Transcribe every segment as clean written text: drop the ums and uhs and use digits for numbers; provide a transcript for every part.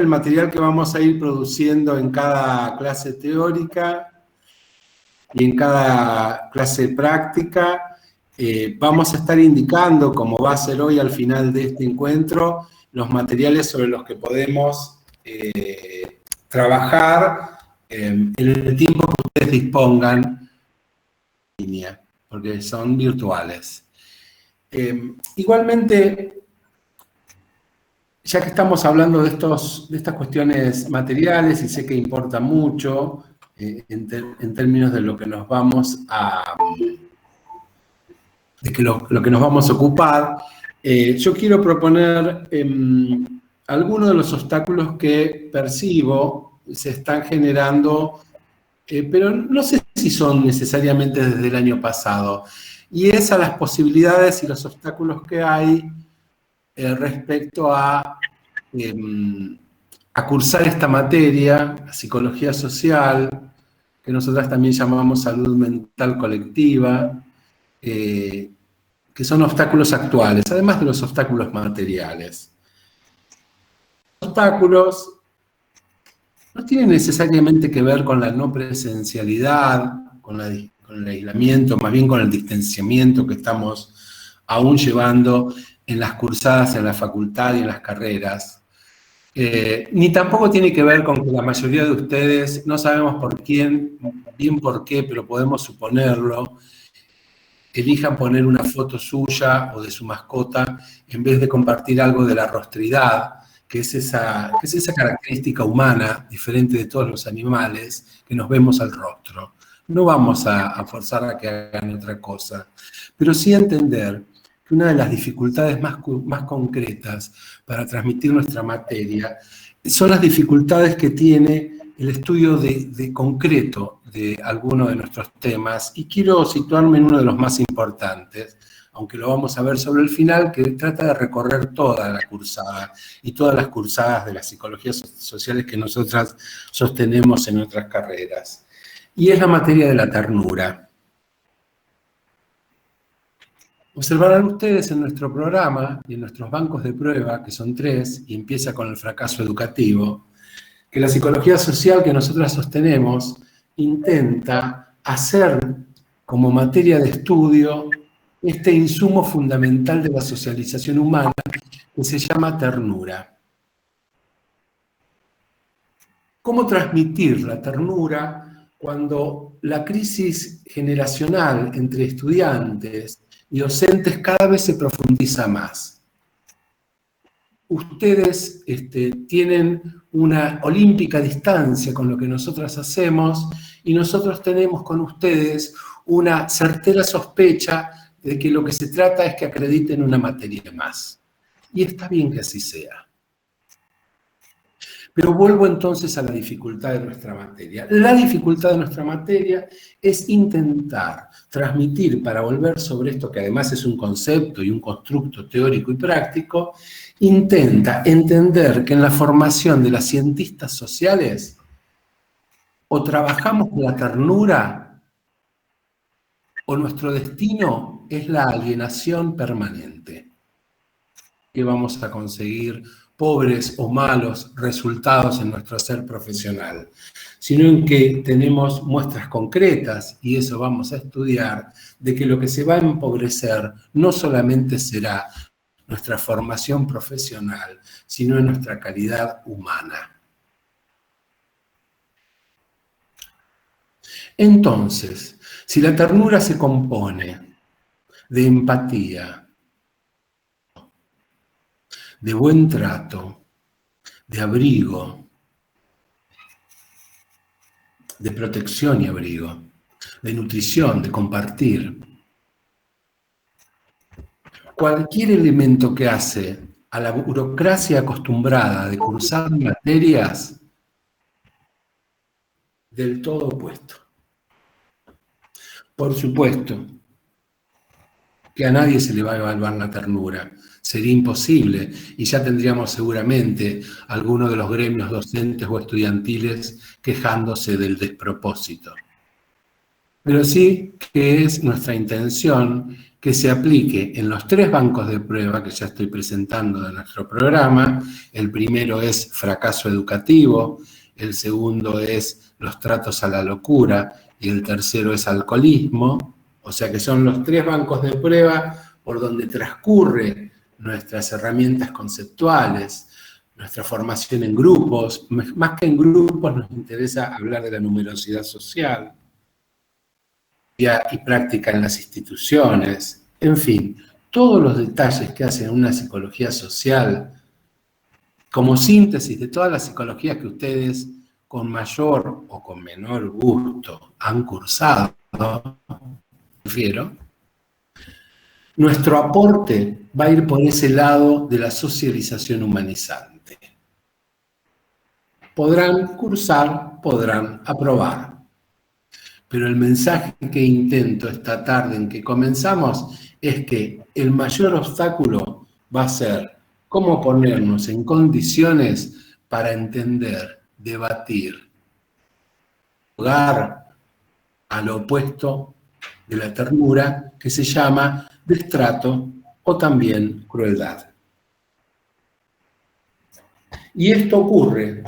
el material que vamos a ir produciendo en cada clase teórica y en cada clase práctica. Vamos a estar indicando, como va a ser hoy al final de este encuentro, los materiales sobre los que podemos trabajar en el tiempo que ustedes dispongan en línea, porque son virtuales. Igualmente, ya que estamos hablando de estas cuestiones materiales, y sé que importa mucho en términos de lo que nos vamos a... de que lo que nos vamos a ocupar, yo quiero proponer algunos de los obstáculos que percibo se están generando, pero no sé si son necesariamente desde el año pasado, y es a las posibilidades y los obstáculos que hay respecto a cursar esta materia, la psicología social, que nosotras también llamamos salud mental colectiva, que son obstáculos actuales, además de los obstáculos materiales. Los obstáculos no tienen necesariamente que ver con la no presencialidad, con el aislamiento, más bien con el distanciamiento que estamos aún llevando en las cursadas en la facultad y en las carreras. Ni tampoco tiene que ver con que la mayoría de ustedes, no sabemos por quién, bien por qué, pero podemos suponerlo, elijan poner una foto suya o de su mascota en vez de compartir algo de la rostridad, que es esa característica humana, diferente de todos los animales, que nos vemos al rostro. No vamos a forzar a que hagan otra cosa, pero sí entender que una de las dificultades más concretas para transmitir nuestra materia son las dificultades que tiene el estudio de concreto de algunos de nuestros temas, y quiero situarme en uno de los más importantes, aunque lo vamos a ver sobre el final, que trata de recorrer toda la cursada y todas las cursadas de las psicologías sociales que nosotras sostenemos en nuestras carreras. Y es la materia de la ternura. Observarán ustedes en nuestro programa y en nuestros bancos de prueba, que son 3, y empieza con el fracaso educativo, que la psicología social que nosotras sostenemos intenta hacer como materia de estudio este insumo fundamental de la socialización humana que se llama ternura. ¿Cómo transmitir la ternura cuando la crisis generacional entre estudiantes y docentes cada vez se profundiza más? Ustedes tienen una olímpica distancia con lo que nosotras hacemos, y nosotros tenemos con ustedes una certera sospecha de que lo que se trata es que acrediten una materia más. Y está bien que así sea. Pero vuelvo entonces a la dificultad de nuestra materia. La dificultad de nuestra materia es intentar transmitir, para volver sobre esto que además es un concepto y un constructo teórico y práctico, intenta entender que en la formación de las cientistas sociales o trabajamos con la ternura o nuestro destino es la alienación permanente, que vamos a conseguir pobres o malos resultados en nuestro hacer profesional, sino en que tenemos muestras concretas, y eso vamos a estudiar, de que lo que se va a empobrecer no solamente será nuestra formación profesional, sino en nuestra calidad humana. Entonces, si la ternura se compone de empatía, de buen trato, de abrigo, de protección y abrigo, de nutrición, de compartir, cualquier elemento que hace a la burocracia acostumbrada de cursar materias, del todo opuesto. Por supuesto que a nadie se le va a evaluar la ternura. Sería imposible, y ya tendríamos seguramente algunos de los gremios docentes o estudiantiles quejándose del despropósito. Pero sí que es nuestra intención que se aplique en los 3 bancos de prueba que ya estoy presentando de nuestro programa. El primero es fracaso educativo, el segundo es los tratos a la locura y el tercero es alcoholismo. O sea que son los 3 bancos de prueba por donde transcurre nuestras herramientas conceptuales, nuestra formación en grupos. Más que en grupos nos interesa hablar de la numerosidad social y práctica en las instituciones. En fin, todos los detalles que hacen una psicología social como síntesis de todas las psicologías que ustedes con mayor o con menor gusto han cursado, refiero, nuestro aporte va a ir por ese lado de la socialización humanizante. Podrán cursar, podrán aprobar, pero el mensaje que intento esta tarde en que comenzamos es que el mayor obstáculo va a ser cómo ponernos en condiciones para entender, debatir, jugar al opuesto de la ternura, que se llama destrato o también crueldad. Y esto ocurre.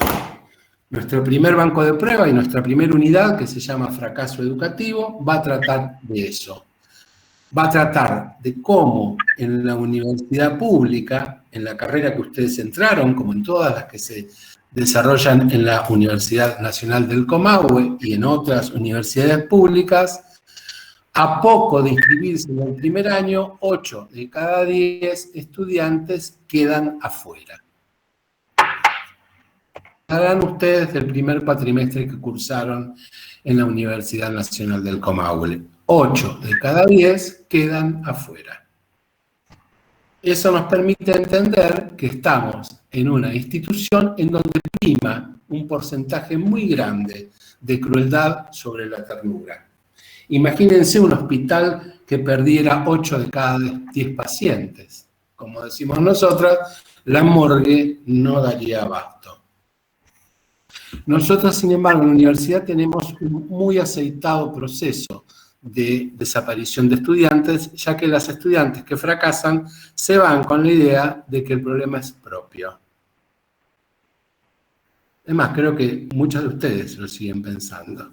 Nuestro primer banco de prueba y nuestra primera unidad, que se llama fracaso educativo, va a tratar de eso. Va a tratar de cómo en la universidad pública, en la carrera que ustedes entraron, como en todas las que se desarrollan en la Universidad Nacional del Comahue y en otras universidades públicas, a poco de inscribirse en el primer año, 8 de cada 10 estudiantes quedan afuera. Harán ustedes del primer cuatrimestre que cursaron en la Universidad Nacional del Comahue. 8 de cada 10 quedan afuera. Eso nos permite entender que estamos en una institución en donde prima un porcentaje muy grande de crueldad sobre la ternura. Imagínense un hospital que perdiera 8 de cada 10 pacientes. Como decimos nosotros, la morgue no daría abasto. Nosotros, sin embargo, en la universidad tenemos un muy aceitado proceso de desaparición de estudiantes, ya que las estudiantes que fracasan se van con la idea de que el problema es propio. Es más, creo que muchos de ustedes lo siguen pensando.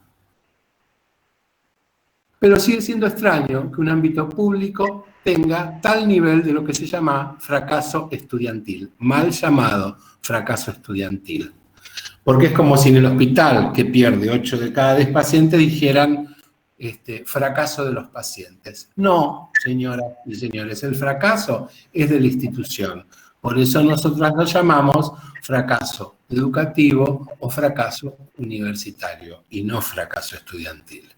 Pero sigue siendo extraño que un ámbito público tenga tal nivel de lo que se llama fracaso estudiantil, mal llamado fracaso estudiantil. Porque es como si en el hospital, que pierde 8 de cada 10 pacientes, dijeran fracaso de los pacientes. No, señoras y señores, el fracaso es de la institución. Por eso nosotros lo llamamos fracaso educativo o fracaso universitario y no fracaso estudiantil.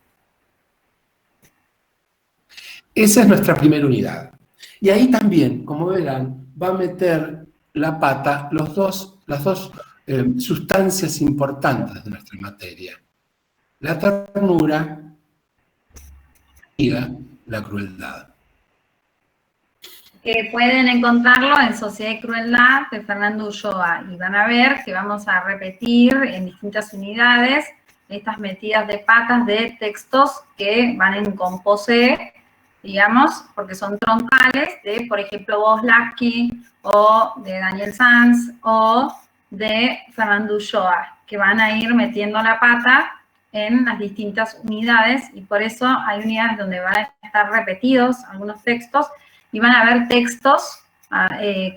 Esa es nuestra primera unidad. Y ahí también, como verán, va a meter la pata las dos sustancias importantes de nuestra materia. La ternura y la crueldad. Pueden encontrarlo en Sociedad y Crueldad de Fernando Ulloa y van a ver que vamos a repetir en distintas unidades estas metidas de patas de textos que van en composé, digamos, porque son troncales de, por ejemplo, Voslaki o de Daniel Sanz o de Fernando Ulloa, que van a ir metiendo la pata en las distintas unidades y por eso hay unidades donde van a estar repetidos algunos textos y van a haber textos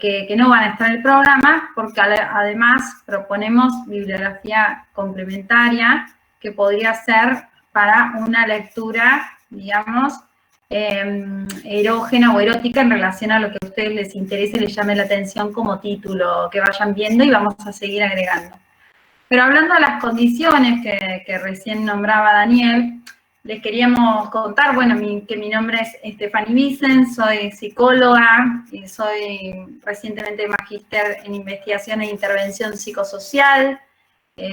que no van a estar en el programa porque además proponemos bibliografía complementaria que podría ser para una lectura, digamos, erógena o erótica en relación a lo que a ustedes les interese y les llame la atención como título, que vayan viendo y vamos a seguir agregando. Pero hablando de las condiciones que recién nombraba Daniel, les queríamos contar, bueno, que mi nombre es Stephanie Vicens, soy psicóloga, y soy recientemente magíster en investigación e intervención psicosocial.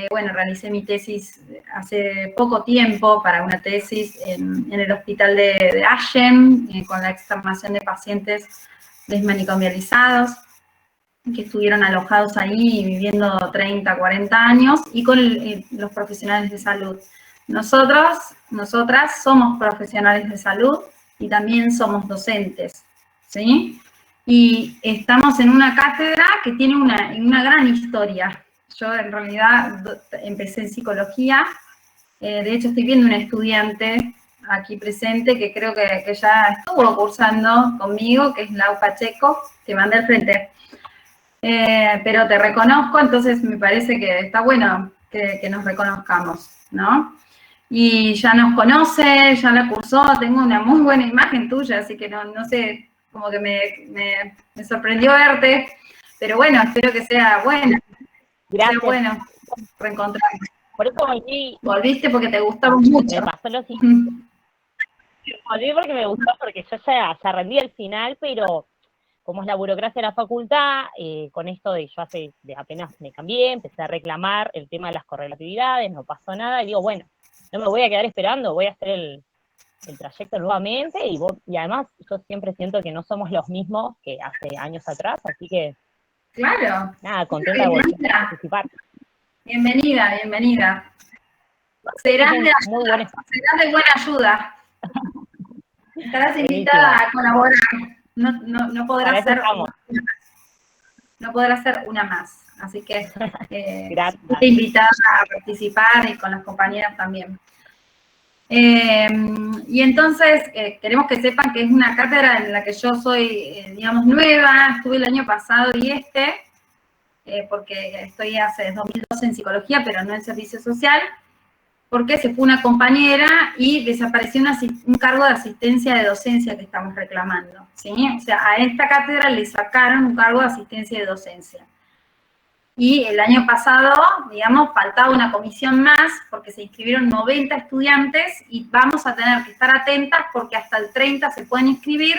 Bueno, realicé mi tesis hace poco tiempo para una tesis en el hospital de Ashem, con la externación de pacientes desmanicomializados, que estuvieron alojados ahí viviendo 30, 40 años, y con los profesionales de salud. Nosotras somos profesionales de salud y también somos docentes, ¿sí? Y estamos en una cátedra que tiene una gran historia. Yo en realidad empecé en psicología, de hecho estoy viendo un estudiante aquí presente que creo que ya estuvo cursando conmigo, que es Lau Pacheco, te mandé al frente. Pero te reconozco, entonces me parece que está bueno que nos reconozcamos, ¿no? Y ya nos conoce, ya la cursó, tengo una muy buena imagen tuya, así que no sé, como que me sorprendió verte, pero bueno, espero que sea bueno. Gracias. Sea bueno reencontrarnos. Por eso volví. Volviste porque te gustaba mucho. Me pasó lo siguiente. Volví porque me gustó, porque yo ya rendí al final, pero como es la burocracia de la facultad, con esto de yo apenas me cambié, empecé a reclamar el tema de las correlatividades, no pasó nada, y digo, bueno, no me voy a quedar esperando, voy a hacer el trayecto nuevamente, y además yo siempre siento que no somos los mismos que hace años atrás, así que, claro, nada, contenta de volver a participar. Bienvenida, bienvenida. Serás de buena ayuda. Estarás invitada a colaborar. No podrás ser una más. Así que estoy invitada a participar y con las compañeras también. Y entonces queremos que sepan que es una cátedra en la que yo soy, digamos, nueva. Estuve el año pasado y porque estoy hace 2012 en psicología, pero no en servicio social, porque se fue una compañera y desapareció un cargo de asistencia de docencia que estamos reclamando, ¿sí? O sea, a esta cátedra le sacaron un cargo de asistencia de docencia. Y el año pasado, digamos, faltaba una comisión más, porque se inscribieron 90 estudiantes, y vamos a tener que estar atentas porque hasta el 30 se pueden inscribir,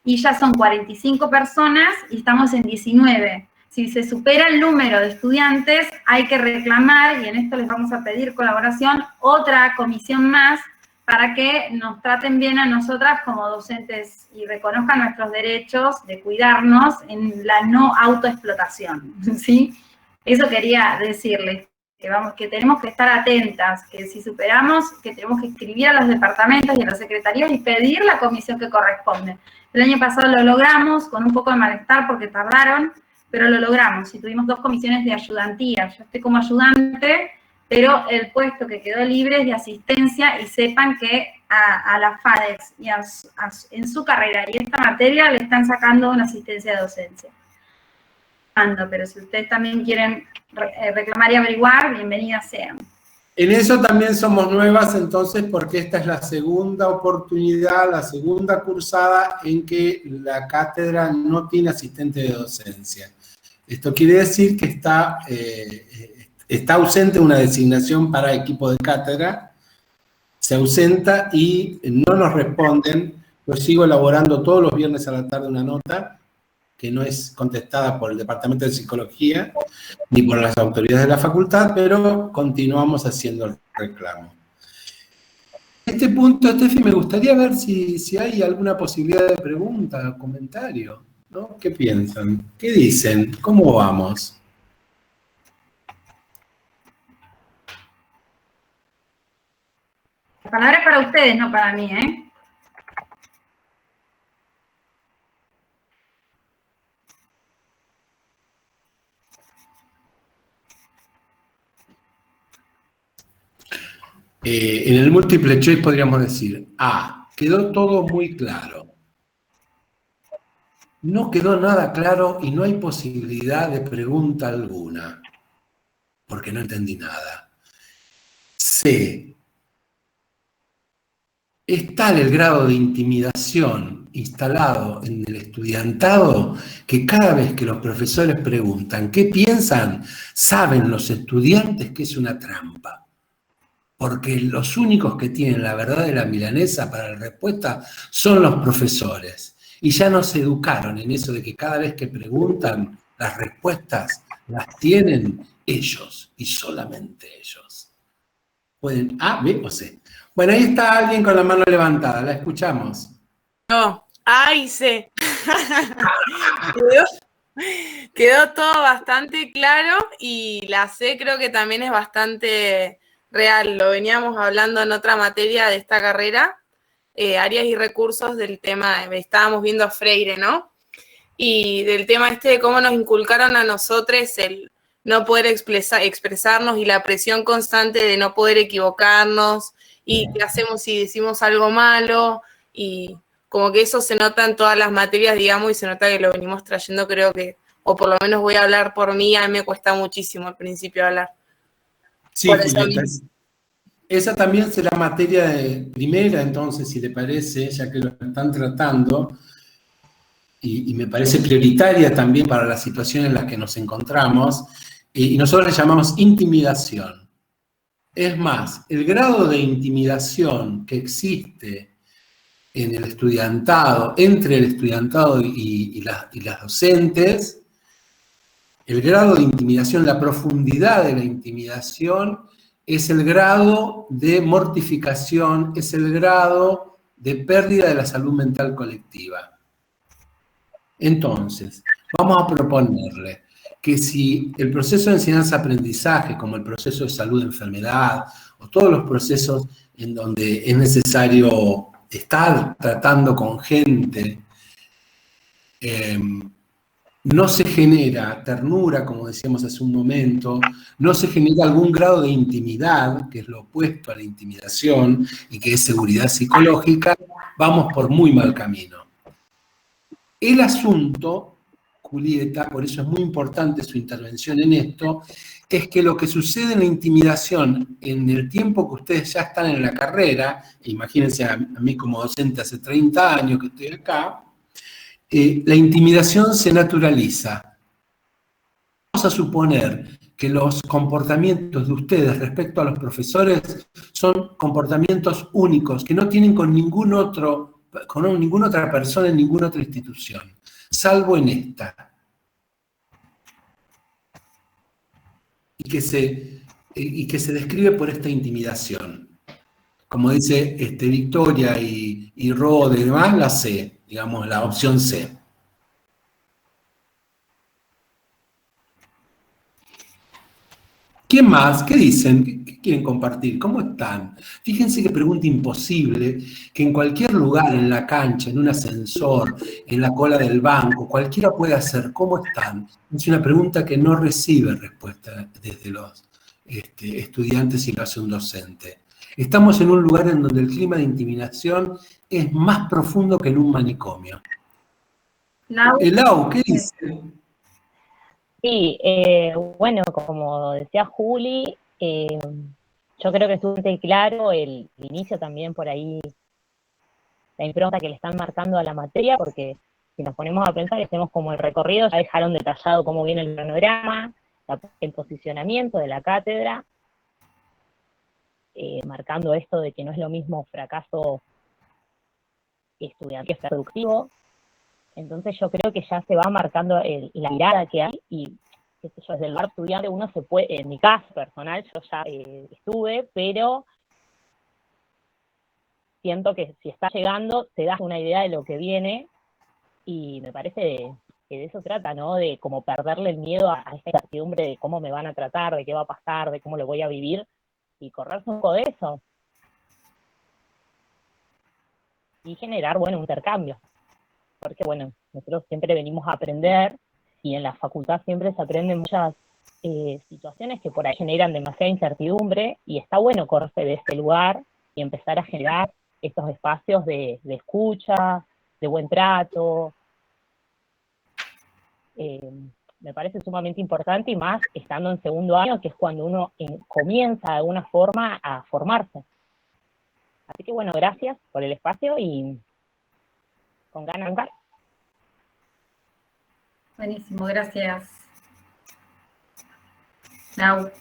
y ya son 45 personas, y estamos en 19. Si se supera el número de estudiantes, hay que reclamar, y en esto les vamos a pedir colaboración, otra comisión más para que nos traten bien a nosotras como docentes y reconozcan nuestros derechos de cuidarnos en la no autoexplotación, ¿sí? Eso quería decirles, que tenemos que estar atentas, que si superamos, que tenemos que escribir a los departamentos y a las secretarías y pedir la comisión que corresponde. El año pasado lo logramos con un poco de malestar porque tardaron, pero lo logramos y tuvimos 2 comisiones de ayudantía. Yo estoy como ayudante, pero el puesto que quedó libre es de asistencia, y sepan que a la FADEX y en su carrera y esta materia le están sacando una asistencia de docencia. Pero si ustedes también quieren reclamar y averiguar, bienvenidas sean. En eso también somos nuevas, entonces, porque esta es la segunda oportunidad, la segunda cursada en que la cátedra no tiene asistente de docencia. Esto quiere decir que está ausente una designación para equipo de cátedra, se ausenta y no nos responden. Yo sigo elaborando todos los viernes a la tarde una nota que no es contestada por el Departamento de Psicología ni por las autoridades de la facultad, pero continuamos haciendo el reclamo. En este punto, Steffi, me gustaría ver si hay alguna posibilidad de pregunta o comentario, ¿no? ¿Qué piensan? ¿Qué dicen? ¿Cómo vamos? La palabra es para ustedes, no para mí, ¿eh? En el múltiple choice podríamos decir, A, quedó todo muy claro. No quedó nada claro y no hay posibilidad de pregunta alguna, porque no entendí nada. C, es tal el grado de intimidación instalado en el estudiantado que cada vez que los profesores preguntan qué piensan, saben los estudiantes que es una trampa. Porque los únicos que tienen la verdad de la milanesa para la respuesta son los profesores. Y ya nos educaron en eso de que cada vez que preguntan, las respuestas las tienen ellos y solamente ellos. Pueden A, B o C. Bueno, ahí está alguien con la mano levantada, la escuchamos. No, A y C. Quedó todo bastante claro, y la C creo que también es bastante real. Lo veníamos hablando en otra materia de esta carrera, áreas y recursos del tema, estábamos viendo a Freire, ¿no? Y del tema de cómo nos inculcaron a nosotros el no poder expresarnos y la presión constante de no poder equivocarnos y qué hacemos si decimos algo malo, y como que eso se nota en todas las materias, digamos, y se nota que lo venimos trayendo, creo que, o por lo menos voy a hablar por mí, a mí me cuesta muchísimo al principio hablar. Sí, Por eso Julieta, mismo. esa también será materia primera, entonces, si le parece, ya que lo están tratando, y me parece prioritaria también para la situación en la que nos encontramos, y nosotros le llamamos intimidación. Es más, el grado de intimidación que existe en el estudiantado, entre el estudiantado y las docentes, el grado de intimidación, la profundidad de la intimidación, es el grado de mortificación, es el grado de pérdida de la salud mental colectiva. Entonces, vamos a proponerle que si el proceso de enseñanza-aprendizaje, como el proceso de salud-enfermedad, o todos los procesos en donde es necesario estar tratando con gente, no se genera ternura, como decíamos hace un momento, no se genera algún grado de intimidad, que es lo opuesto a la intimidación y que es seguridad psicológica, vamos por muy mal camino. El asunto, Julieta, por eso es muy importante su intervención en esto, es que lo que sucede en la intimidación en el tiempo que ustedes ya están en la carrera, imagínense a mí como docente hace 30 años que estoy acá, la intimidación se naturaliza. Vamos a suponer que los comportamientos de ustedes respecto a los profesores son comportamientos únicos, que no tienen con ninguna otra persona en ninguna otra institución, salvo en esta. Y que se describe por esta intimidación. Como dice Victoria y Rode y demás, la C, digamos, la opción C. ¿Quién más? ¿Qué dicen? ¿Qué quieren compartir? ¿Cómo están? Fíjense qué pregunta imposible, que en cualquier lugar, en la cancha, en un ascensor, en la cola del banco, cualquiera puede hacer. ¿Cómo están? Es una pregunta que no recibe respuesta desde los estudiantes y lo hace un docente. Estamos en un lugar en donde el clima de intimidación es más profundo que en un manicomio. Lau, ¿qué dice? Sí, bueno, como decía Juli, yo creo que es bastante claro el inicio también por ahí, la impronta que le están marcando a la materia, porque si nos ponemos a pensar, hacemos como el recorrido, ya dejaron detallado cómo viene el panorama, el posicionamiento de la cátedra, marcando esto de que no es lo mismo fracaso estudiantil que productivo. Entonces yo creo que ya se va marcando la mirada que hay, y qué sé yo, desde el lugar estudiante uno se puede, en mi caso personal, yo ya estuve, pero siento que si está llegando, te das una idea de lo que viene, y me parece que de eso trata, ¿no? De como perderle el miedo a esta incertidumbre de cómo me van a tratar, de qué va a pasar, de cómo lo voy a vivir, y correrse un poco de eso. Y generar, bueno, un intercambio. Porque, bueno, nosotros siempre venimos a aprender, y en la facultad siempre se aprenden muchas situaciones que por ahí generan demasiada incertidumbre, y está bueno correrse de este lugar y empezar a generar estos espacios de escucha, de buen trato. Me parece sumamente importante, y más estando en segundo año, que es cuando uno comienza de alguna forma a formarse. Así que bueno, gracias por el espacio y con ganas de jugar. Buenísimo, gracias. Lau.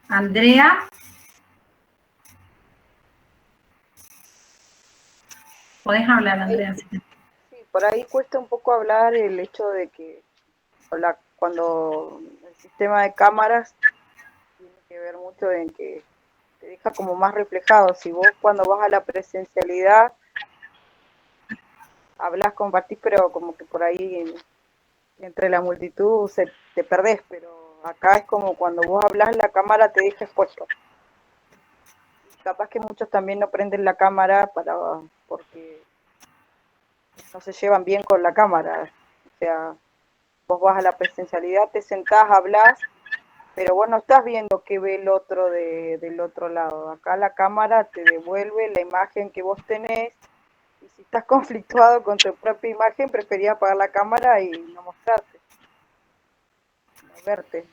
Andrea. Podés hablar, Andrea. Sí, por ahí cuesta un poco hablar el hecho de que cuando el sistema de cámaras tiene que ver mucho en que te deja como más reflejado. Si vos cuando vas a la presencialidad hablas, compartís, pero como que por ahí entre la multitud te perdés, pero acá es como cuando vos hablas, la cámara te deja expuesto. Capaz que muchos también no prenden la cámara porque no se llevan bien con la cámara. O sea, vos vas a la presencialidad, te sentás, hablas, pero vos no estás viendo qué ve el otro del otro lado. Acá la cámara te devuelve la imagen que vos tenés, y si estás conflictuado con tu propia imagen, preferís apagar la cámara y no mostrarte, no verte.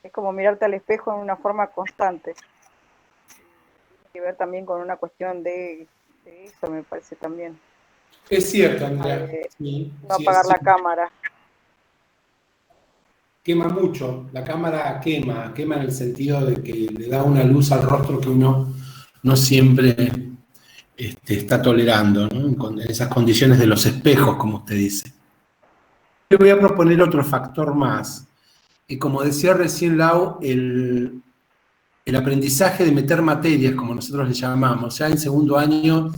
Es como mirarte al espejo en una forma constante. Tiene que ver también con una cuestión de eso, me parece también. Es cierto, Andrea. Sí, No apagar la cámara. Quema mucho, la cámara quema en el sentido de que le da una luz al rostro que uno no siempre está tolerando, ¿no? En esas condiciones de los espejos, como usted dice. Le voy a proponer otro factor más. Y como decía recién Lau, el aprendizaje de meter materias, como nosotros le llamamos, ya en segundo año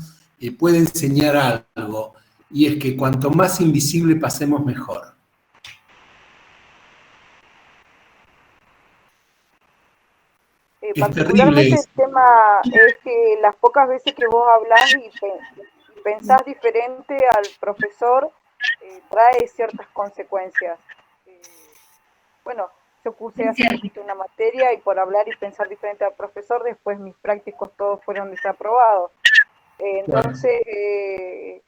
puede enseñar algo, y es que cuanto más invisible pasemos, mejor. Particularmente el tema es que las pocas veces que vos hablás y pensás diferente al profesor, trae ciertas consecuencias. Bueno, yo cursé hace poquito una materia y por hablar y pensar diferente al profesor, después mis prácticos todos fueron desaprobados. Entonces,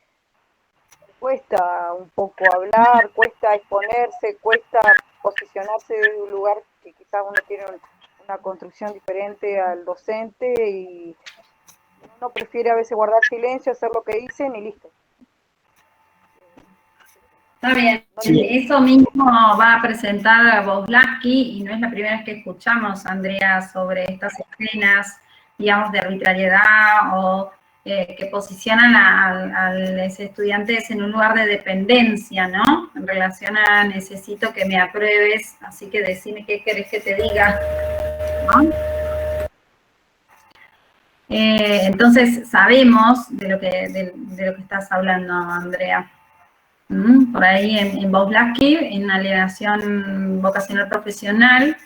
cuesta un poco hablar, cuesta exponerse, cuesta posicionarse desde un lugar que quizás uno tiene una construcción diferente al docente y uno prefiere a veces guardar silencio, hacer lo que dicen y listo. Está bien, sí. Eso mismo va a presentar Voslaki y no es la primera vez que escuchamos, Andrea, sobre estas escenas, digamos, de arbitrariedad o que posicionan a los estudiantes en un lugar de dependencia, ¿no? En relación a necesito que me apruebes, así que decime qué querés que te diga, ¿no? Entonces, sabemos de lo que estás hablando, Andrea. Por ahí en Voslaki, en alienación vocacional profesional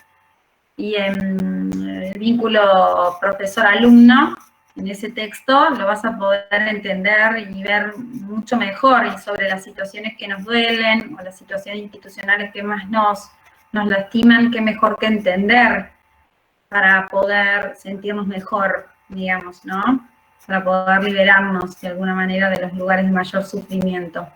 y en el vínculo profesor-alumno, en ese texto lo vas a poder entender y ver mucho mejor, y sobre las situaciones que nos duelen o las situaciones institucionales que más nos lastiman, qué mejor que entender para poder sentirnos mejor, digamos, ¿no? Para poder liberarnos de alguna manera de los lugares de mayor sufrimiento.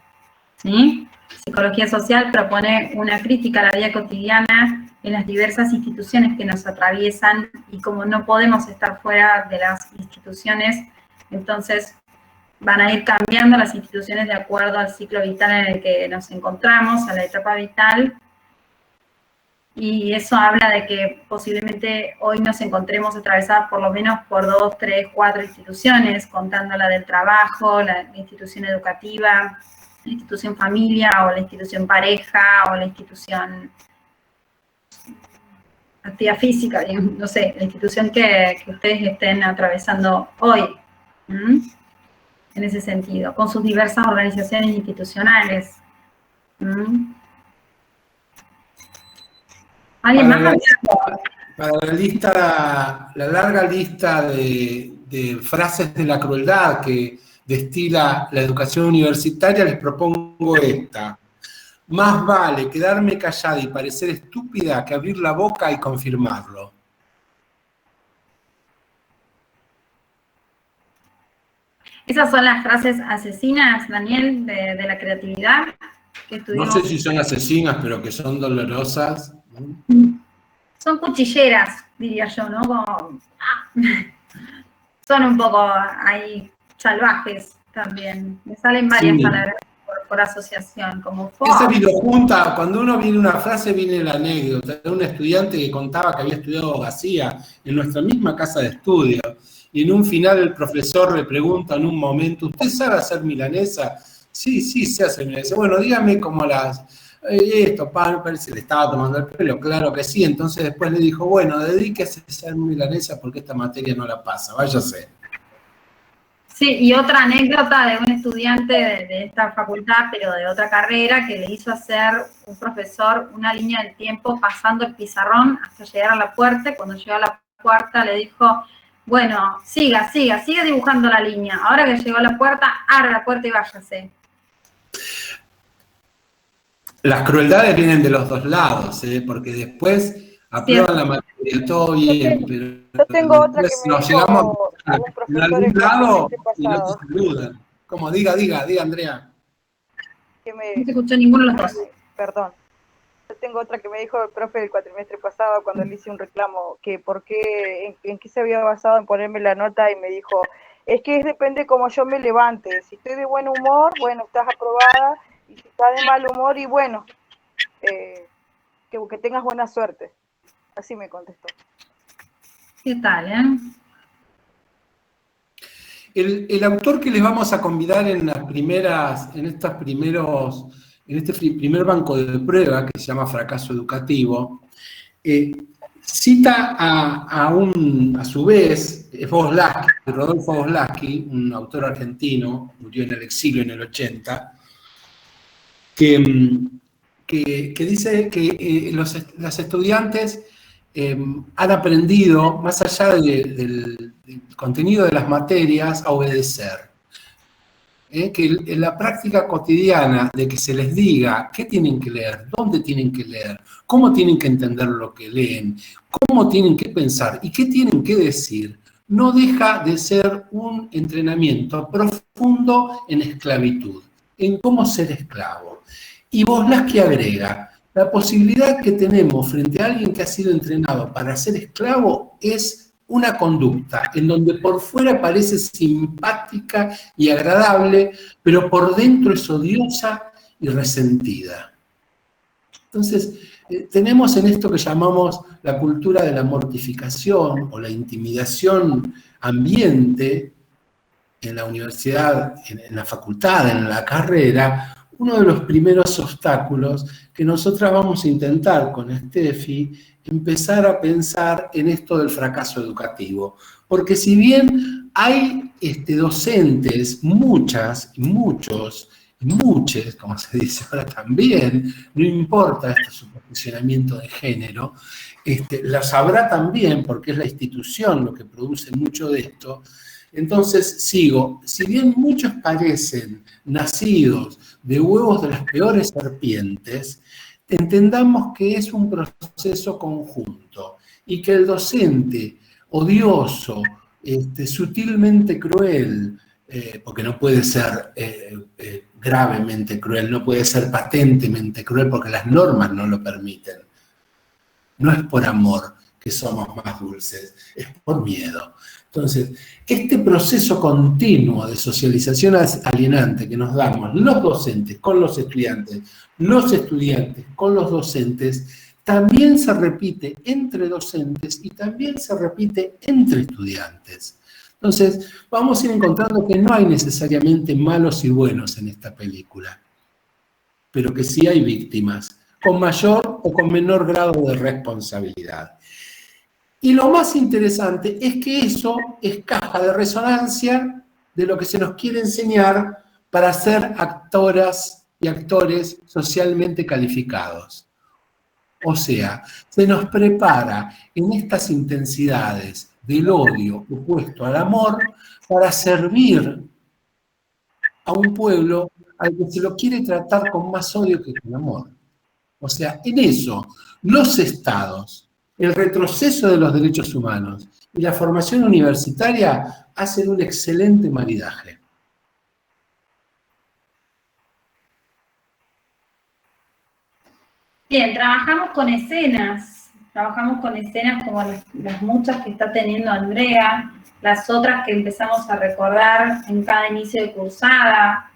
¿Sí? Psicología social propone una crítica a la vida cotidiana en las diversas instituciones que nos atraviesan, y como no podemos estar fuera de las instituciones, entonces van a ir cambiando las instituciones de acuerdo al ciclo vital en el que nos encontramos, a la etapa vital, y eso habla de que posiblemente hoy nos encontremos atravesadas por lo menos por 2, 3, 4 instituciones, contando la del trabajo, la institución educativa, la institución familia, o la institución pareja, o la institución actividad física, digamos, no sé, la institución que ustedes estén atravesando hoy, en ese sentido, con sus diversas organizaciones institucionales. ¿Alguien más? Para la larga lista de frases de la crueldad que destila la educación universitaria, les propongo esta. Más vale quedarme callada y parecer estúpida que abrir la boca y confirmarlo. ¿Esas son las frases asesinas, Daniel, de la creatividad que estuvimos? No sé si son asesinas, pero que son dolorosas. Son cuchilleras, diría yo, ¿no? Como, son un poco ahí salvajes también. Me salen varias palabras por asociación, como esa videojunta, cuando uno viene una frase, viene la anécdota de un estudiante que contaba que había estudiado abogacía en nuestra misma casa de estudio, y en un final el profesor le pregunta en un momento, ¿usted sabe hacer milanesa? Sí, sé hacer milanesa. Bueno, dígame cómo esto, parece que le estaba tomando el pelo, claro que sí. Entonces después le dijo, bueno, dedíquese a hacer milanesa porque esta materia no la pasa, váyase. Sí, y otra anécdota de un estudiante de esta facultad, pero de otra carrera, que le hizo hacer un profesor una línea del tiempo pasando el pizarrón hasta llegar a la puerta. Cuando llegó a la puerta le dijo, bueno, siga dibujando la línea. Ahora que llegó a la puerta, abra la puerta y váyase. Las crueldades vienen de los dos lados, porque después aprueban la materia, todo bien, pero Yo tengo otra que me nos llegamos dijo a un profesor algún el lado cuatrimestre y no pasado. te saludan. Como diga, Andrea. Que me, No se escuchó ninguno de los dos. perdón. Yo tengo otra que me dijo el profe del cuatrimestre pasado cuando le hice un reclamo, que por qué, en qué se había basado en ponerme la nota, y me dijo, es que depende cómo yo me levante. Si estoy de buen humor, bueno, estás aprobada, y si estás de mal humor, y bueno, que tengas buena suerte. Así me contestó. ¿Qué tal, El autor que les vamos a convidar en este primer banco de prueba, que se llama Fracaso Educativo, cita a su vez, Rodolfo Voslaski, un autor argentino, murió en el exilio en el 80, que dice que los estudiantes han aprendido, más allá del contenido de las materias, a obedecer. Que en la práctica cotidiana de que se les diga qué tienen que leer, dónde tienen que leer, cómo tienen que entender lo que leen, cómo tienen que pensar y qué tienen que decir, no deja de ser un entrenamiento profundo en esclavitud, en cómo ser esclavo. Y Voslaski agrega, la posibilidad que tenemos frente a alguien que ha sido entrenado para ser esclavo es una conducta en donde por fuera parece simpática y agradable, pero por dentro es odiosa y resentida. Entonces, tenemos en esto que llamamos la cultura de la mortificación o la intimidación ambiente en la universidad, en la facultad, en la carrera, uno de los primeros obstáculos que nosotras vamos a intentar con Steffi empezar a pensar en esto del fracaso educativo. Porque si bien hay docentes, muchas, muchos, muchas, como se dice ahora también, no importa su posicionamiento de género, las habrá también, porque es la institución lo que produce mucho de esto. Entonces, sigo, si bien muchos parecen nacidos de huevos de las peores serpientes, entendamos que es un proceso conjunto y que el docente odioso, sutilmente cruel, porque no puede ser gravemente cruel, no puede ser patentemente cruel porque las normas no lo permiten. No es por amor que somos más dulces, es por miedo. Entonces, este proceso continuo de socialización alienante que nos damos los docentes con los estudiantes con los docentes, también se repite entre docentes y también se repite entre estudiantes. Entonces, vamos a ir encontrando que no hay necesariamente malos y buenos en esta película, pero que sí hay víctimas, con mayor o con menor grado de responsabilidad. Y lo más interesante es que eso es caja de resonancia de lo que se nos quiere enseñar para ser actoras y actores socialmente calificados. O sea, se nos prepara en estas intensidades del odio opuesto al amor para servir a un pueblo al que se lo quiere tratar con más odio que con amor. O sea, en eso, los estados, el retroceso de los derechos humanos y la formación universitaria hacen un excelente maridaje. Bien, trabajamos con escenas como las muchas que está teniendo Andrea, las otras que empezamos a recordar en cada inicio de cursada,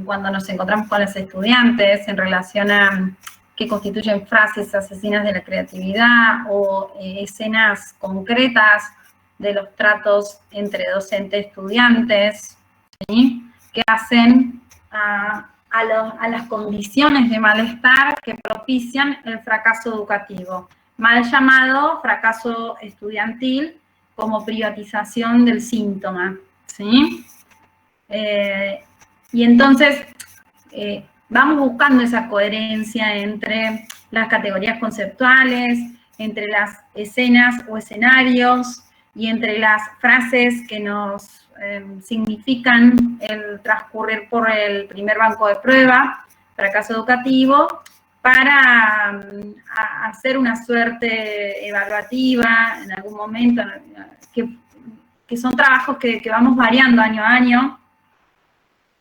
cuando nos encontramos con los estudiantes en relación a que constituyen frases asesinas de la creatividad o escenas concretas de los tratos entre docentes y estudiantes, ¿sí? Que hacen a las condiciones de malestar que propician el fracaso educativo, mal llamado fracaso estudiantil como privatización del síntoma, ¿sí? Y entonces vamos buscando esa coherencia entre las categorías conceptuales, entre las escenas o escenarios y entre las frases que nos significan el transcurrir por el primer banco de prueba, fracaso educativo, para hacer una suerte evaluativa en algún momento, que son trabajos que vamos variando año a año.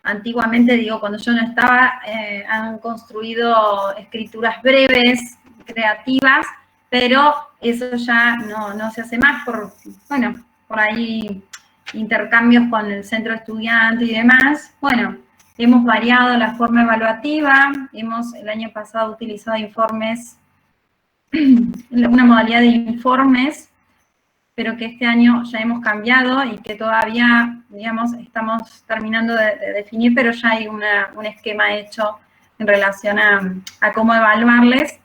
Antiguamente, digo, cuando yo no estaba, han construido escrituras breves, creativas, pero eso ya no se hace más por ahí intercambios con el centro estudiante y demás. Bueno, hemos variado la forma evaluativa, hemos el año pasado utilizado informes, una modalidad de informes, pero que este año ya hemos cambiado y que todavía, digamos, estamos terminando de definir, pero ya hay un esquema hecho en relación a cómo evaluarles,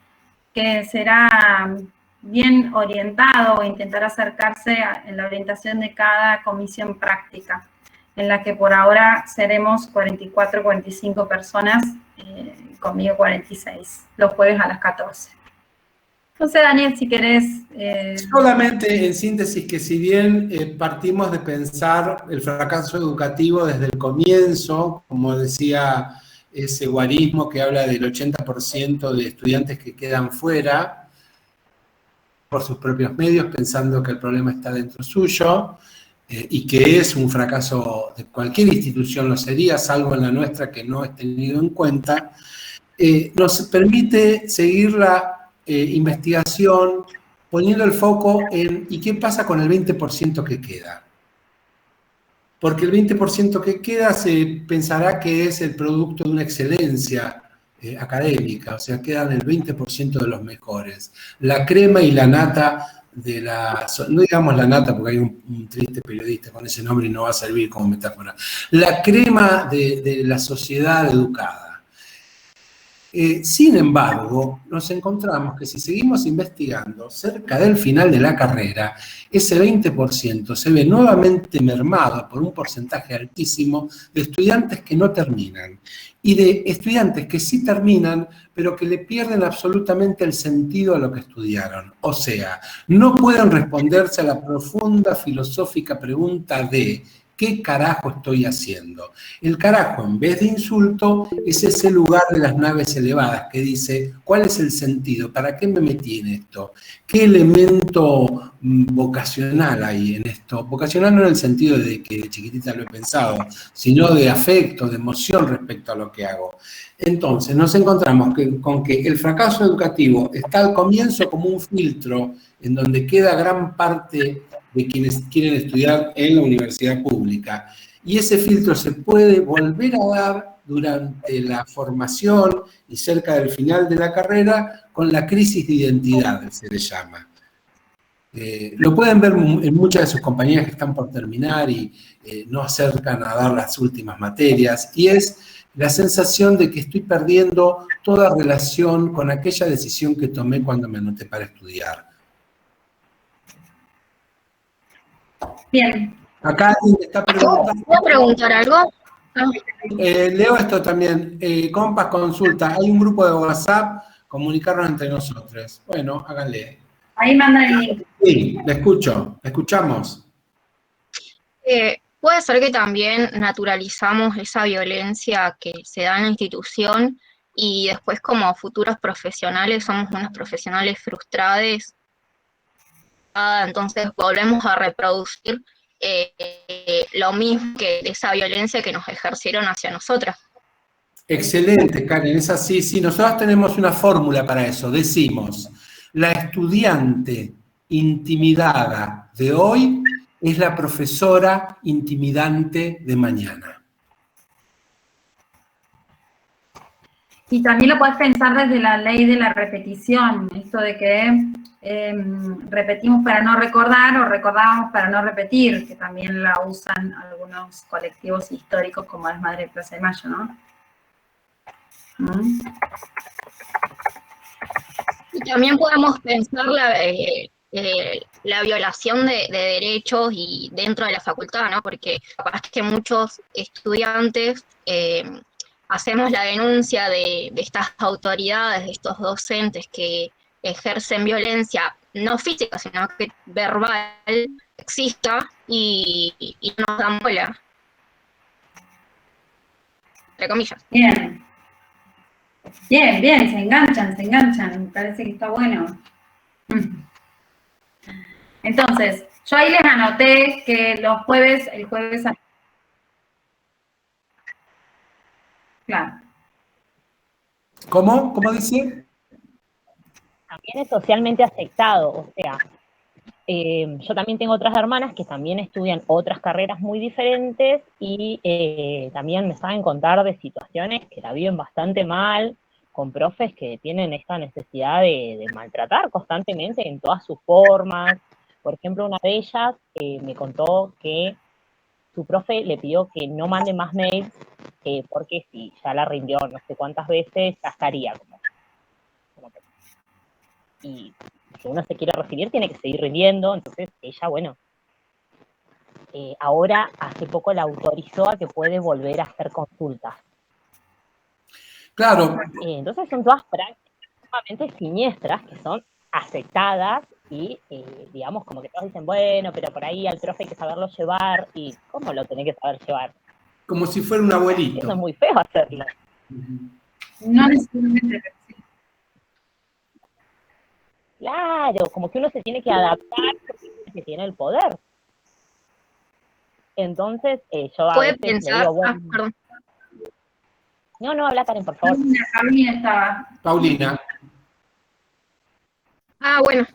que será bien orientado o intentar acercarse en la orientación de cada comisión práctica, en la que por ahora seremos 44, 45 personas, conmigo 46, los jueves a las 14. Entonces, Daniel, si querés... Solamente en síntesis que si bien partimos de pensar el fracaso educativo desde el comienzo, como decía ese guarismo que habla del 80% de estudiantes que quedan fuera por sus propios medios, pensando que el problema está dentro suyo, y que es un fracaso de cualquier institución, lo sería, salvo en la nuestra que no es tenido en cuenta, nos permite seguir la investigación poniendo el foco en ¿y qué pasa con el 20% que queda? Porque el 20% que queda se pensará que es el producto de una excelencia académica, o sea, quedan el 20% de los mejores. La crema y la nata de la... No digamos la nata porque hay un triste periodista con ese nombre y no va a servir como metáfora. La crema de la sociedad educada. Sin embargo, nos encontramos que si seguimos investigando, cerca del final de la carrera, ese 20% se ve nuevamente mermado por un porcentaje altísimo de estudiantes que no terminan y de estudiantes que sí terminan, pero que le pierden absolutamente el sentido a lo que estudiaron. O sea, no pueden responderse a la profunda filosófica pregunta de ¿qué carajo estoy haciendo? El carajo, en vez de insulto, es ese lugar de las naves elevadas que dice, ¿cuál es el sentido? ¿Para qué me metí en esto? ¿Qué elemento vocacional hay en esto? Vocacional no en el sentido de que de chiquitita lo he pensado, sino de afecto, de emoción respecto a lo que hago. Entonces, nos encontramos con que el fracaso educativo está al comienzo como un filtro en donde queda gran parte de quienes quieren estudiar en la universidad pública. Y ese filtro se puede volver a dar durante la formación y cerca del final de la carrera con la crisis de identidad, se le llama. Lo pueden ver en muchas de sus compañeras que están por terminar y no acercan a dar las últimas materias, y es la sensación de que estoy perdiendo toda relación con aquella decisión que tomé cuando me anoté para estudiar. Bien. Acá alguien está preguntando. ¿Puedo preguntar algo? Leo esto también. Compas, consulta. Hay un grupo de WhatsApp, comunicarnos entre nosotros. Bueno, háganle. Ahí mandan el link. Sí, le escucho. Escuchamos. Puede ser que también naturalizamos esa violencia que se da en la institución y después como futuros profesionales somos unos profesionales frustrados. Entonces volvemos a reproducir lo mismo que esa violencia que nos ejercieron hacia nosotras. Excelente, Karen, es así. Sí, nosotros tenemos una fórmula para eso. Decimos, la estudiante intimidada de hoy es la profesora intimidante de mañana. Y también lo podés pensar desde la ley de la repetición, esto de que repetimos para no recordar o recordamos para no repetir, que también la usan algunos colectivos históricos como las Madres de Plaza de Mayo, ¿no? Y también podemos pensar la violación de derechos y dentro de la facultad, ¿no? Porque capaz que muchos estudiantes hacemos la denuncia de estas autoridades, de estos docentes que ejercen violencia, no física, sino que verbal, exista, y no nos dan bola. Entre comillas. Bien. Bien, bien, se enganchan, me parece que está bueno. Entonces, yo ahí les anoté que el jueves... Claro. ¿Cómo? ¿Cómo dice? También es socialmente aceptado, o sea, yo también tengo otras hermanas que también estudian otras carreras muy diferentes y también me saben contar de situaciones que la viven bastante mal, con profes que tienen esta necesidad de maltratar constantemente en todas sus formas. Por ejemplo, una de ellas me contó que su profe le pidió que no mande más mails porque si ya la rindió no sé cuántas veces, ya estaría como que... Y si uno se quiere recibir, tiene que seguir rindiendo. Entonces ella, bueno, ahora hace poco la autorizó a que puede volver a hacer consultas. Claro. Entonces son todas prácticas sumamente siniestras que son aceptadas y, digamos, como que todos dicen, bueno, pero por ahí al profe hay que saberlo llevar. ¿Y cómo lo tenés que saber llevar? Como si fuera un abuelito. Eso es muy feo hacerlo. No necesariamente. Claro, como que uno se tiene que adaptar porque tiene el poder. Entonces, yo a veces pensar, le digo, bueno, perdón. No, habla Karen, por favor. Paulina estaba. Paulina. Bueno.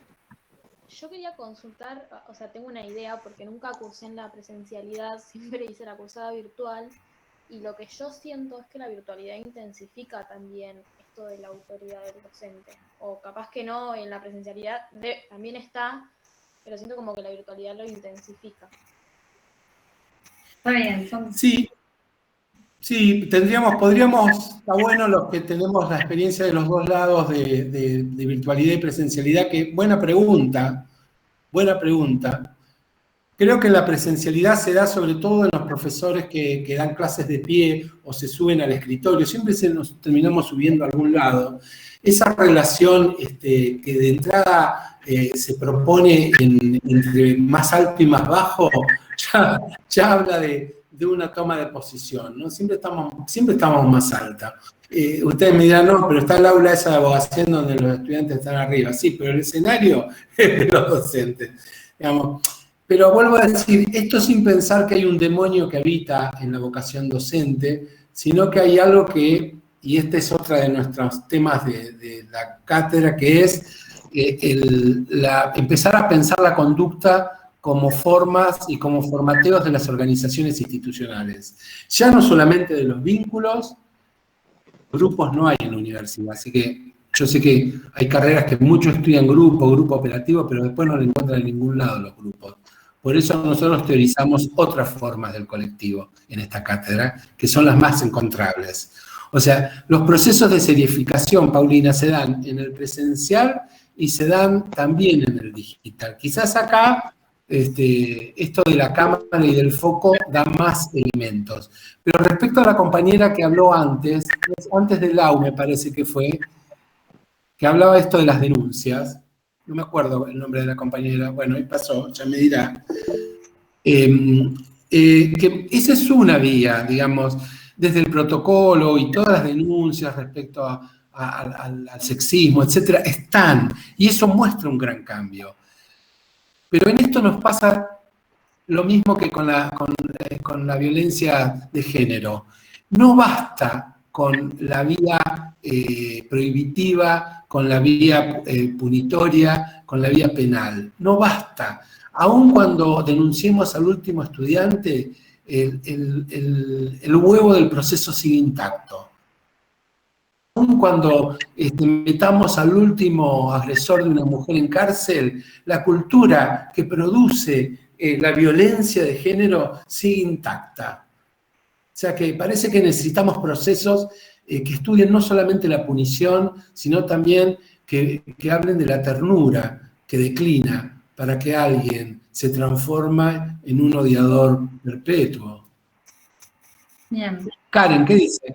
Yo quería consultar, o sea, tengo una idea, porque nunca cursé en la presencialidad, siempre hice la cursada virtual, y lo que yo siento es que la virtualidad intensifica también esto de la autoridad del docente. O capaz que no, en la presencialidad también está, pero siento como que la virtualidad lo intensifica. Está bien. Sí, podríamos, está bueno los que tenemos la experiencia de los dos lados de virtualidad y presencialidad, que buena pregunta. Creo que la presencialidad se da sobre todo en los profesores que dan clases de pie o se suben al escritorio, siempre nos terminamos subiendo a algún lado. Esa relación que de entrada se propone entre más alto y más bajo, ya habla de una toma de posición, ¿no? Siempre estamos más alta. Ustedes me dirán, no, pero está el aula esa de abogacía donde los estudiantes están arriba. Sí, pero el escenario es de los docentes, digamos. Pero vuelvo a decir, esto sin pensar que hay un demonio que habita en la vocación docente, sino que hay algo que, y este es otro de nuestros temas de la cátedra, que es empezar a pensar la conducta como formas y como formateos de las organizaciones institucionales. Ya no solamente de los vínculos, grupos no hay en la universidad, así que yo sé que hay carreras que muchos estudian grupo operativo, pero después no lo encuentran en ningún lado los grupos. Por eso nosotros teorizamos otras formas del colectivo en esta cátedra, que son las más encontrables. O sea, los procesos de serificación, Paulina, se dan en el presencial y se dan también en el digital. Quizás acá esto de la cámara y del foco da más elementos. Pero respecto a la compañera que habló antes del Lau me parece que fue, que hablaba esto de las denuncias, no me acuerdo el nombre de la compañera, bueno, ahí pasó, ya me dirá, que esa es una vía, digamos, desde el protocolo y todas las denuncias respecto al sexismo, etcétera, están, y eso muestra un gran cambio. Pero en esto nos pasa lo mismo que con la violencia de género. No basta con la vía prohibitiva, con la vía punitoria, con la vía penal. No basta. Aun cuando denunciemos al último estudiante, el huevo del proceso sigue intacto. Aun cuando metamos al último agresor de una mujer en cárcel, la cultura que produce la violencia de género sigue intacta. O sea que parece que necesitamos procesos que estudien no solamente la punición, sino también que hablen de la ternura, que declina para que alguien se transforma en un odiador perpetuo. Bien. Karen, ¿qué dice?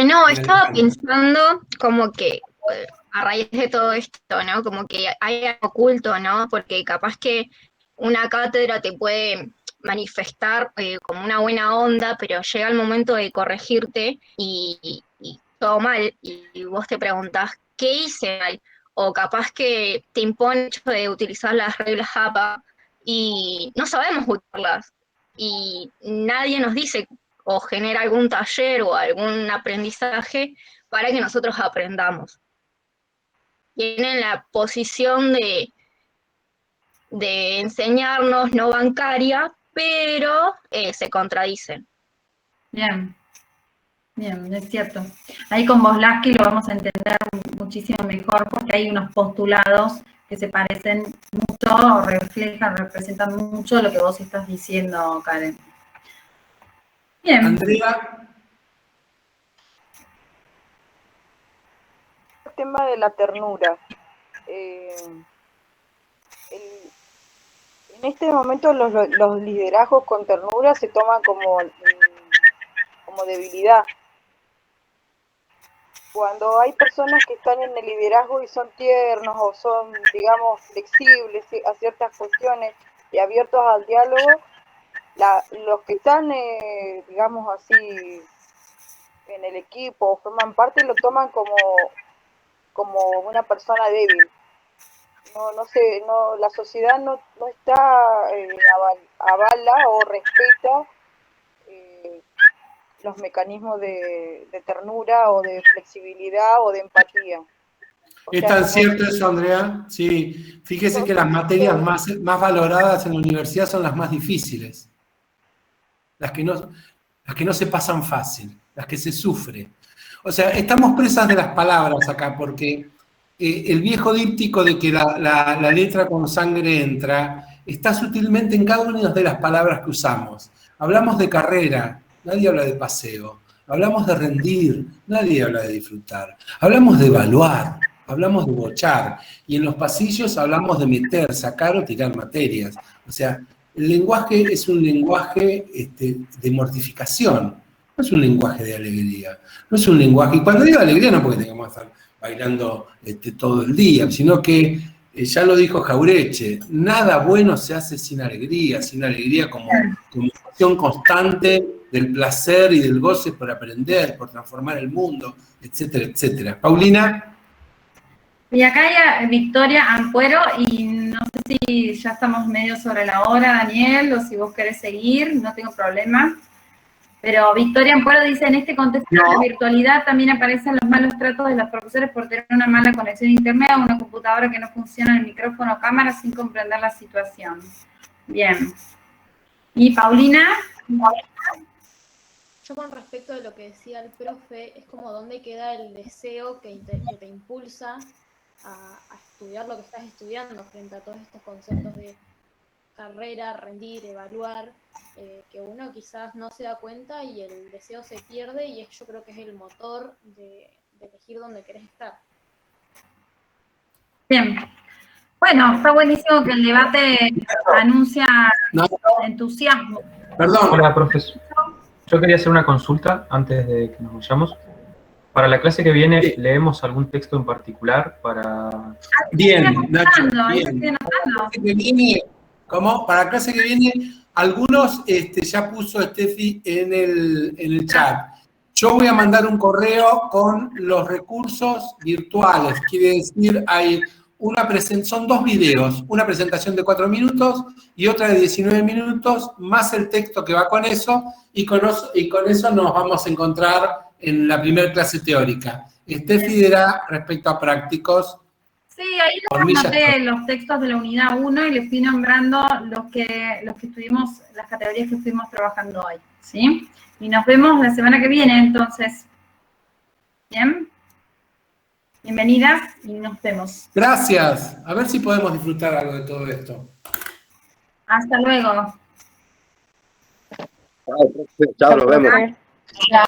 No, estaba pensando como que a raíz de todo esto, ¿no? Como que hay algo oculto, ¿no? Porque capaz que una cátedra te puede manifestar como una buena onda, pero llega el momento de corregirte y todo mal, y vos te preguntás, ¿qué hice mal? O capaz que te impone el hecho de utilizar las reglas APA y no sabemos usarlas. Y nadie nos dice o genera algún taller o algún aprendizaje para que nosotros aprendamos. Tienen la posición de enseñarnos no bancaria, pero se contradicen. Bien. Bien, es cierto. Ahí con Voslaski lo vamos a entender muchísimo mejor porque hay unos postulados que se parecen mucho, o reflejan, representan mucho lo que vos estás diciendo, Karen. Bien. Andrea. El tema de la ternura. En este momento los liderazgos con ternura se toman como debilidad. Cuando hay personas que están en el liderazgo y son tiernos o son, digamos, flexibles a ciertas cuestiones y abiertos al diálogo, los que están, digamos así, en el equipo o forman parte lo toman como una persona débil. No sé, la sociedad no está avala o respeta los mecanismos de ternura o de flexibilidad o de empatía. ¿Es tan cierto eso, Andrea? Sí, fíjese que las materias más valoradas en la universidad son las más difíciles, las que no se pasan fácil, las que se sufren. O sea, estamos presas de las palabras acá, porque el viejo díptico de que la letra con sangre entra, está sutilmente en cada una de las palabras que usamos. Hablamos de carrera, nadie habla de paseo. Hablamos de rendir, nadie habla de disfrutar. Hablamos de evaluar, hablamos de bochar. Y en los pasillos hablamos de meter, sacar o tirar materias. O sea, el lenguaje es un lenguaje de mortificación, no es un lenguaje de alegría. No es un lenguaje, y cuando digo alegría no porque tengamos que estar bailando todo el día, sino que, ya lo dijo Jaureche, nada bueno se hace sin alegría como acción constante del placer y del goce por aprender, por transformar el mundo, etcétera, etcétera. Paulina. Y acá hay Victoria Ampuero, y no sé si ya estamos medio sobre la hora, Daniel, o si vos querés seguir, no tengo problema. Pero Victoria Ampuero dice, en este contexto de la virtualidad también aparecen los malos tratos de los profesores por tener una mala conexión a internet o una computadora que no funciona, el micrófono o cámara, sin comprender la situación. Bien. ¿Y Paulina? Yo con respecto a lo que decía el profe, es como dónde queda el deseo que te impulsa a estudiar lo que estás estudiando frente a todos estos conceptos de carrera, rendir, evaluar, que uno quizás no se da cuenta y el deseo se pierde, y yo creo que es el motor de elegir dónde querés estar. Bien. Bueno, está buenísimo que el debate anuncia entusiasmo. Perdón. Hola, profesor. Yo quería hacer una consulta antes de que nos vayamos. Para la clase que viene, sí. ¿Leemos algún texto en particular para...? Bien, Nacho, bien. ¿Cómo? Para la clase que viene, algunos ya puso Steffi en el chat. Yo voy a mandar un correo con los recursos virtuales. Quiere decir, son 2 videos, una presentación de 4 minutos y otra de 19 minutos, más el texto que va con eso, y con eso nos vamos a encontrar en la primera clase teórica. Steffi dirá respecto a prácticos. Sí, ahí les anoté los textos de la unidad 1 y les fui nombrando los que estuvimos, las categorías que estuvimos trabajando hoy, ¿sí? Y nos vemos la semana que viene, entonces. ¿Bien? Bienvenidas y nos vemos. Gracias. A ver si podemos disfrutar algo de todo esto. Hasta luego. Chao, nos vemos. Chao.